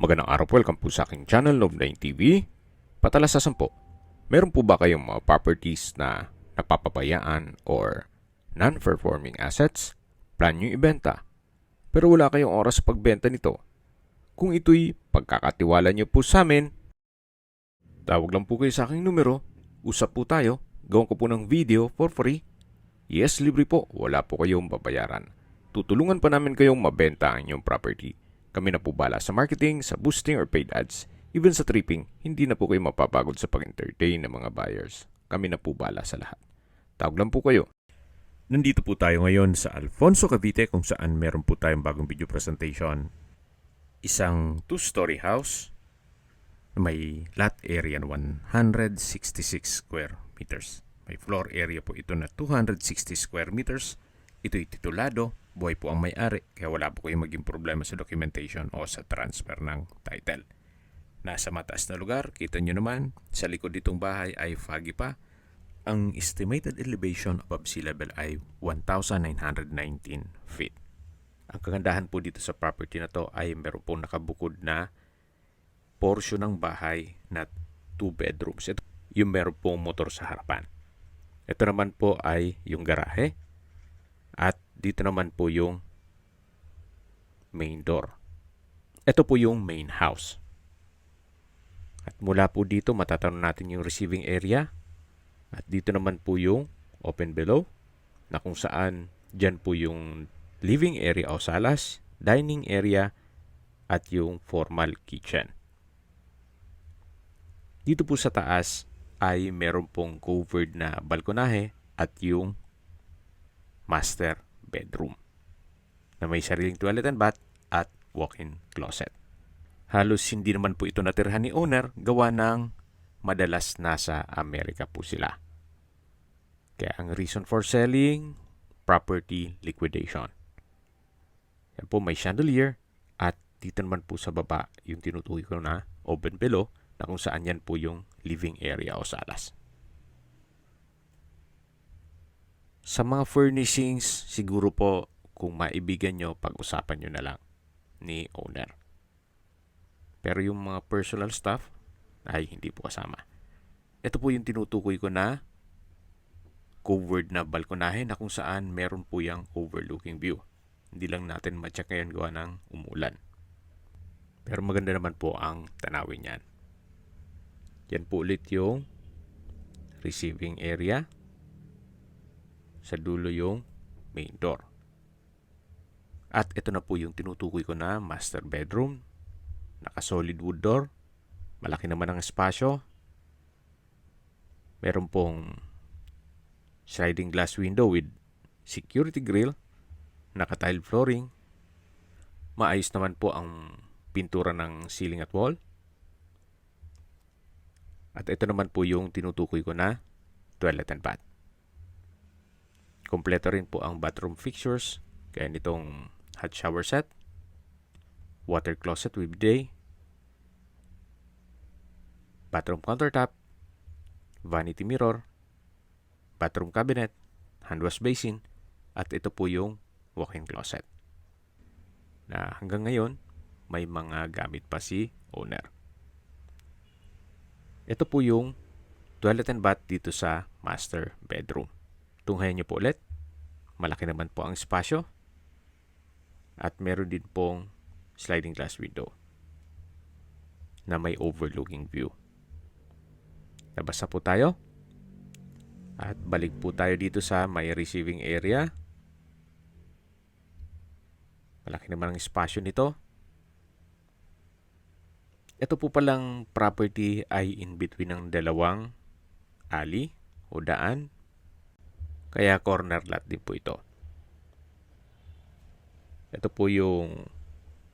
Magandang araw po, welcome po sa aking channel, Love9 TV. Patalasasan po, meron po ba kayong mga properties na napapabayaan or non-performing assets? Plan nyo ibenta, pero wala kayong oras sa pagbenta nito. Kung ito'y pagkakatiwala nyo po sa amin, tawag lang po kayo sa aking numero, usap po tayo, gawin ko po ng video for free. Yes, libre po, wala po kayong babayaran. Tutulungan pa namin kayong mabenta ang inyong property. Kami na po bala sa marketing, sa boosting or paid ads. Even sa tripping, hindi na po kayo mapapagod sa pag-entertain ng mga buyers. Kami na po bala sa lahat. Tawag lang po kayo. Nandito po tayo ngayon sa Alfonso, Cavite kung saan meron po tayong bagong video presentation. Isang 2-story house na may lot area na 166 square meters. May floor area po ito na 260 square meters. Ito'y titulado. Buhay po ang may-ari, kaya wala po kayong maging problema sa documentation o sa transfer ng title. Nasa mataas na lugar, kita nyo naman, sa likod ditong bahay ay foggy pa. Ang estimated elevation above sea level ay 1,919 feet. Ang kagandahan po dito sa property na to ay meron pong nakabukod na portion ng bahay na 2 bedrooms. Ito yung meron pong motor sa harapan. Ito naman po ay yung garahe. At dito naman po yung main door. Ito po yung main house. At mula po dito matatanong natin yung receiving area. At dito naman po yung open below na kung saan dyan po yung living area o salas, dining area at yung formal kitchen. Dito po sa taas ay meron pong covered na balkonahe at yung master bedroom na may sariling toilet and bath at walk-in closet. Halos hindi naman po ito natirhan ni owner gawa ng madalas nasa Amerika po sila. Kaya ang reason for selling, property liquidation. Yan po may chandelier at dito naman po sa baba yung tinutukoy ko na open below na kung saan yan po yung living area o salas. Sa mga furnishings, siguro po kung maibigan nyo, pag-usapan nyo na lang ni owner. Pero yung mga personal stuff ay hindi po kasama. Ito po yung tinutukoy ko na covered na balkonahe na kung saan meron po yung overlooking view. Hindi lang natin ma-check ngayon gawa ng umulan. Pero maganda naman po ang tanawin yan. Yan po ulit yung receiving area. Sa dulo yung main door. At ito na po yung tinutukoy ko na master bedroom. Naka-solid wood door. Malaki naman ang espasyo. Meron pong sliding glass window with security grill. Naka-tile flooring. Maayos naman po ang pintura ng ceiling at wall. At ito naman po yung tinutukoy ko na toilet and bath. Kompleto rin po ang bathroom fixtures, kaya nitong hot shower set, water closet with bidet, bathroom countertop, vanity mirror, bathroom cabinet, hand wash basin, at ito po yung walk-in closet. Na hanggang ngayon, may mga gamit pa si owner. Ito po yung toilet and bath dito sa master bedroom. Tunghayan nyo po ulit. Malaki naman po ang espasyo. At meron din pong sliding glass window na may overlooking view. Labas na po tayo. At balik po tayo dito sa may receiving area. Malaki naman ang espasyo nito. Ito po palang property ay in between ng dalawang alley o daan. Kaya corner lot din po ito. Ito po yung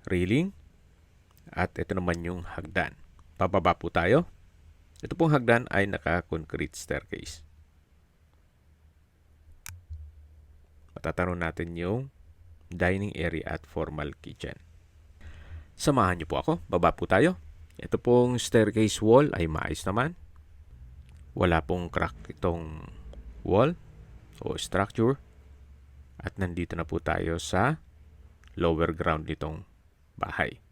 railing. At ito naman yung hagdan. Pababa po tayo. Ito pong hagdan ay naka-concrete staircase. Matatanong natin yung dining area at formal kitchen. Samahan niyo po ako. Baba po tayo. Ito pong staircase wall ay maayos naman. Wala pong crack itong wall o structure. At nandito na po tayo sa lower ground nitong bahay.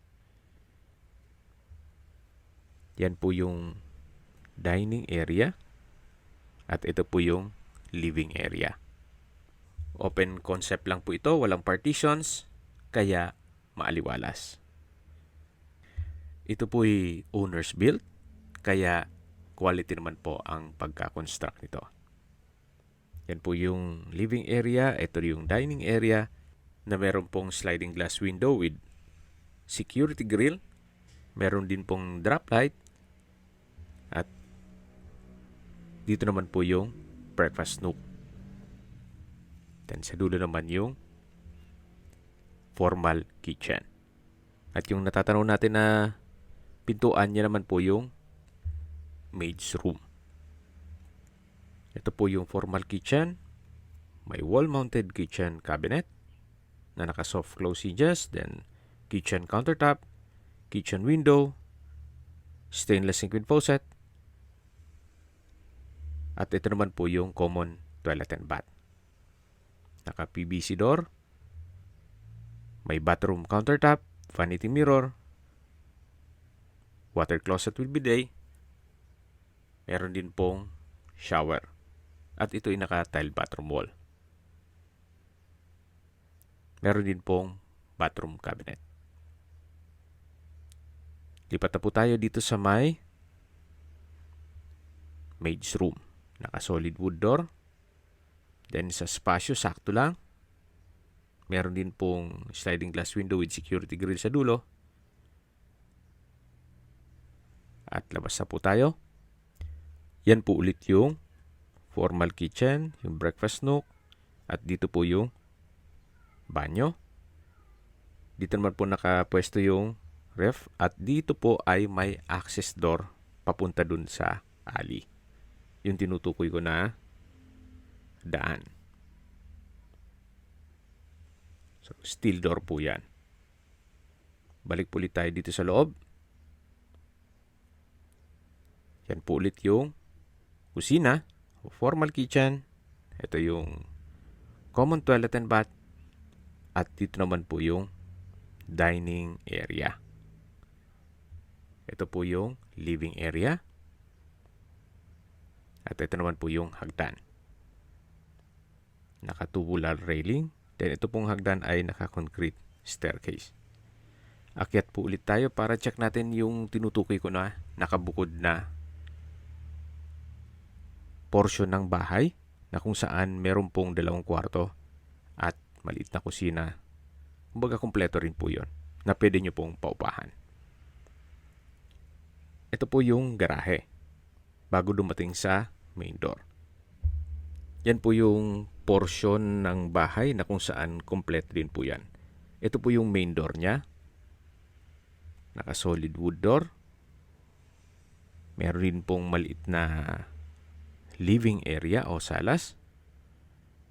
Yan po yung dining area at ito po yung living area. Open concept lang po ito, walang partitions, kaya maaliwalas. Ito po ay owner's built, kaya quality naman po ang pagka-construct nito. Yan po yung living area, ito yung dining area na meron pong sliding glass window with security grill. Meron din pong drop light. At dito naman po yung breakfast nook. Then sa dulo naman yung formal kitchen. At yung natatanaw natin na pintuan niya naman po yung maid's room. Ito po yung formal kitchen. May wall-mounted kitchen cabinet na naka-soft close hinges. Then kitchen countertop, kitchen window, stainless sink with faucet. At ito naman po yung common toilet and bath. Naka-PVC door. May bathroom countertop, vanity mirror, water closet with bidet. Meron din pong shower. At ito ay naka-tile bathroom wall. Meron din pong bathroom cabinet. Lipat na po tayo dito sa may maid's room. Naka-solid wood door. Then sa spasyo, sakto lang. Meron din pong sliding glass window with security grill sa dulo. At labas na po tayo. Yan po ulit yung formal kitchen, yung breakfast nook. At dito po yung banyo. Dito naman po nakapwesto yung ref. At dito po ay may access door papunta dun sa alley. Yung tinutukoy ko na daan. So, steel door po yan. Balik po ulit tayo dito sa loob. Yan po ulit yung kusina, formal kitchen. Ito yung common toilet and bath. At dito naman po yung dining area. Ito po yung living area. At ito naman po yung hagdan. Naka-tubular railing. Then ito pong hagdan ay naka-concrete staircase. Akyat po ulit tayo para check natin yung tinutukoy ko na nakabukod na portion ng bahay na kung saan meron pong 2 kwarto at maliit na kusina. Kumbaga kompleto rin po yon na pwede nyo pong paupahan. Ito po yung garahe bago dumating sa main door. Yan po yung portion ng bahay na kung saan kompleto din po yan. Ito po yung main door niya. Naka-solid wood door. Meron din pong maliit na living area o salas.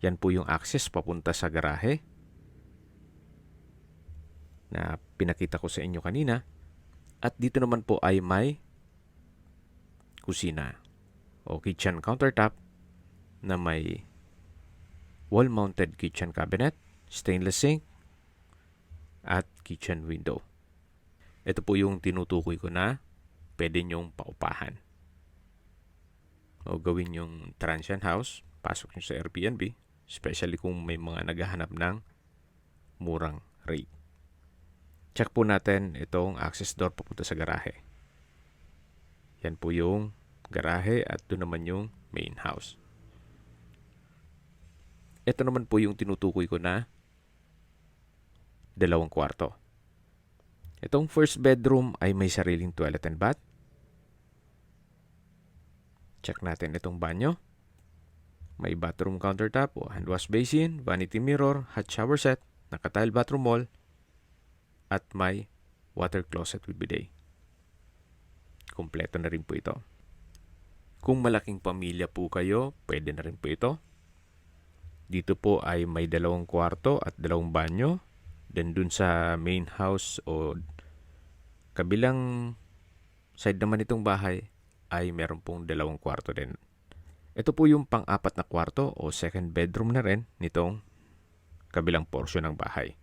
Yan po yung access papunta sa garahe na pinakita ko sa inyo kanina. At dito naman po ay may kusina o kitchen countertop na may wall-mounted kitchen cabinet, stainless sink, at kitchen window. Ito po yung tinutukoy ko na pwede nyong paupahan. O gawin yung transient house, pasok nyo sa Airbnb, especially kung may mga naghahanap ng murang rate. Check po natin itong access door papunta sa garahe. Yan po yung garahe at doon naman yung main house. Ito naman po yung tinutukoy ko na 2 kwarto. Itong first bedroom ay may sariling toilet and bath. Check natin itong banyo. May bathroom countertop o hand wash basin, vanity mirror, hot shower set, naka-tile bathroom wall, at may water closet with bidet. Kompleto na rin po ito. Kung malaking pamilya po kayo, pwede na rin po ito. Dito po ay may 2 kwarto at 2 banyo. Then dun sa main house o kabilang side naman itong bahay ay meron pong 2 kwarto din. Ito po yung pang-4 na kwarto o second bedroom na rin nitong kabilang portion ng bahay.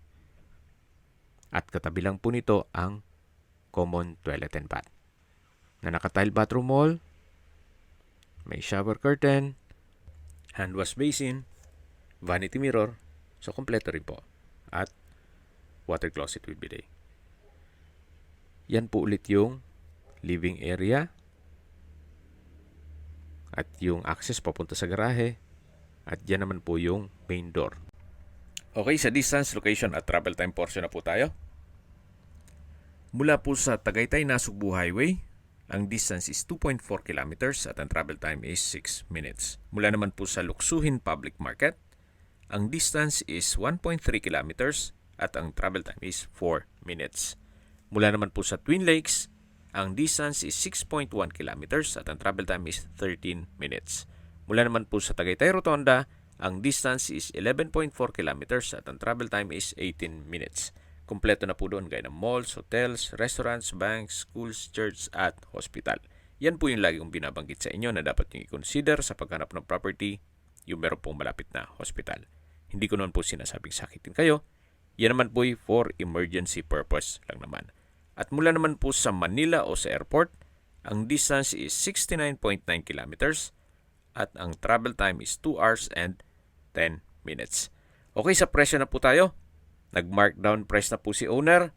At katabi lang po nito ang common toilet and bath. na naka-tile bathroom wall, may shower curtain, hand wash basin, vanity mirror, so kompleto rin po. At water closet with bidet. Yan po ulit yung living area at yung access papunta sa garahe at yan naman po yung main door. Okay, sa distance, location at travel time portion na po tayo. Mula po sa Tagaytay Nasugbu Highway, ang distance is 2.4 kilometers at ang travel time is 6 minutes. Mula naman po sa Luksuhin Public Market, ang distance is 1.3 kilometers at ang travel time is 4 minutes. Mula naman po sa Twin Lakes, ang distance is 6.1 kilometers at ang travel time is 13 minutes. Mula naman po sa Tagaytay Rotonda, ang distance is 11.4 kilometers at ang travel time is 18 minutes. Kompleto na po doon gaya ng malls, hotels, restaurants, banks, schools, church at hospital. Yan po yung lagi kong binabanggit sa inyo na dapat nyo i-consider sa paghanap ng property yung meron pong malapit na hospital. Hindi ko naman po sinasabing sakitin kayo. Yan naman po for emergency purpose lang naman. At mula naman po sa Manila o sa airport, ang distance is 69.9 kilometers at ang travel time is 2 hours and 10 minutes. Okay, sa presyo na po tayo. Nag-markdown price na po si owner.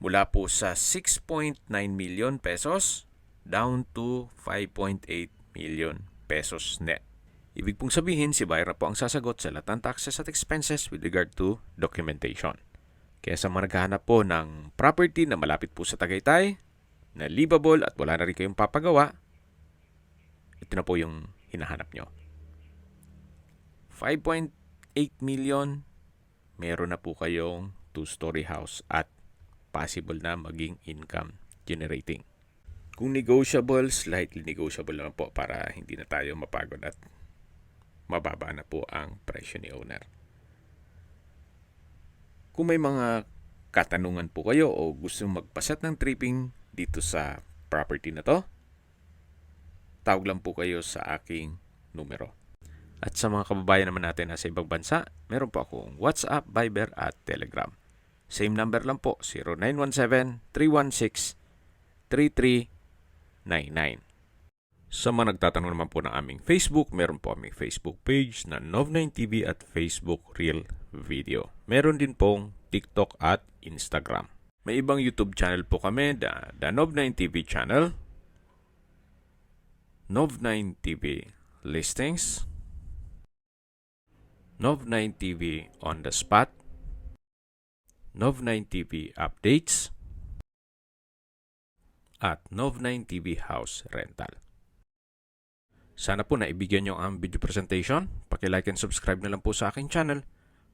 Mula po sa 6.9 million pesos down to 5.8 million pesos net. Ibig pong sabihin, si buyer na po ang sasagot sa lahat ng taxes at expenses with regard to documentation. Kaya sa mga naghahanap po ng property na malapit po sa Tagaytay, na livable at wala na rin kayong papagawa, ito na po yung hinahanap nyo. 5.8 million, meron na po kayong 2-story house at possible na maging income generating. Kung negotiable, slightly negotiable naman po para hindi na tayo mapagod at mababa na po ang presyo ni owner. Kung may mga katanungan po kayo o gusto magpaset ng tripping dito sa property na to, tawag lang po kayo sa aking numero. At sa mga kababayan naman natin na sa ibang bansa, meron po akong WhatsApp, Viber at Telegram. Same number lang po, 0917-316-3399. Sa mga nagtatanong naman po ng aming Facebook, meron po aming Facebook page na Nov9TV at Facebook Real Video. Meron din pong TikTok at Instagram. May ibang YouTube channel po kami, the Nov9TV channel, Nov9TV Listings, Nov9TV On The Spot, Nov9TV Updates, at Nov9TV House Rental. Sana po naibigyan nyo ang video presentation. Paki-like and subscribe na lang po sa aking channel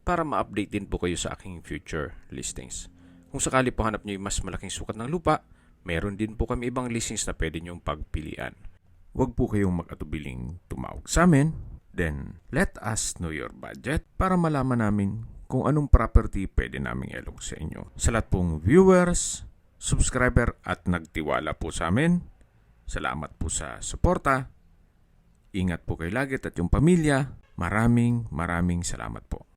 para ma-update din po kayo sa aking future listings. Kung sakali po hanap nyo yung mas malaking sukat ng lupa, meron din po kami ibang listings na pwede nyong pagpilian. Huwag po kayong mag-atubiling tumawag sa amin. Then, let us know your budget para malaman namin kung anong property pwede naming ilog sa inyo. Sa lahat pong viewers, subscriber at nagtiwala po sa amin, salamat po sa suporta. Ingat po kayo lagi at yung pamilya. Maraming salamat po.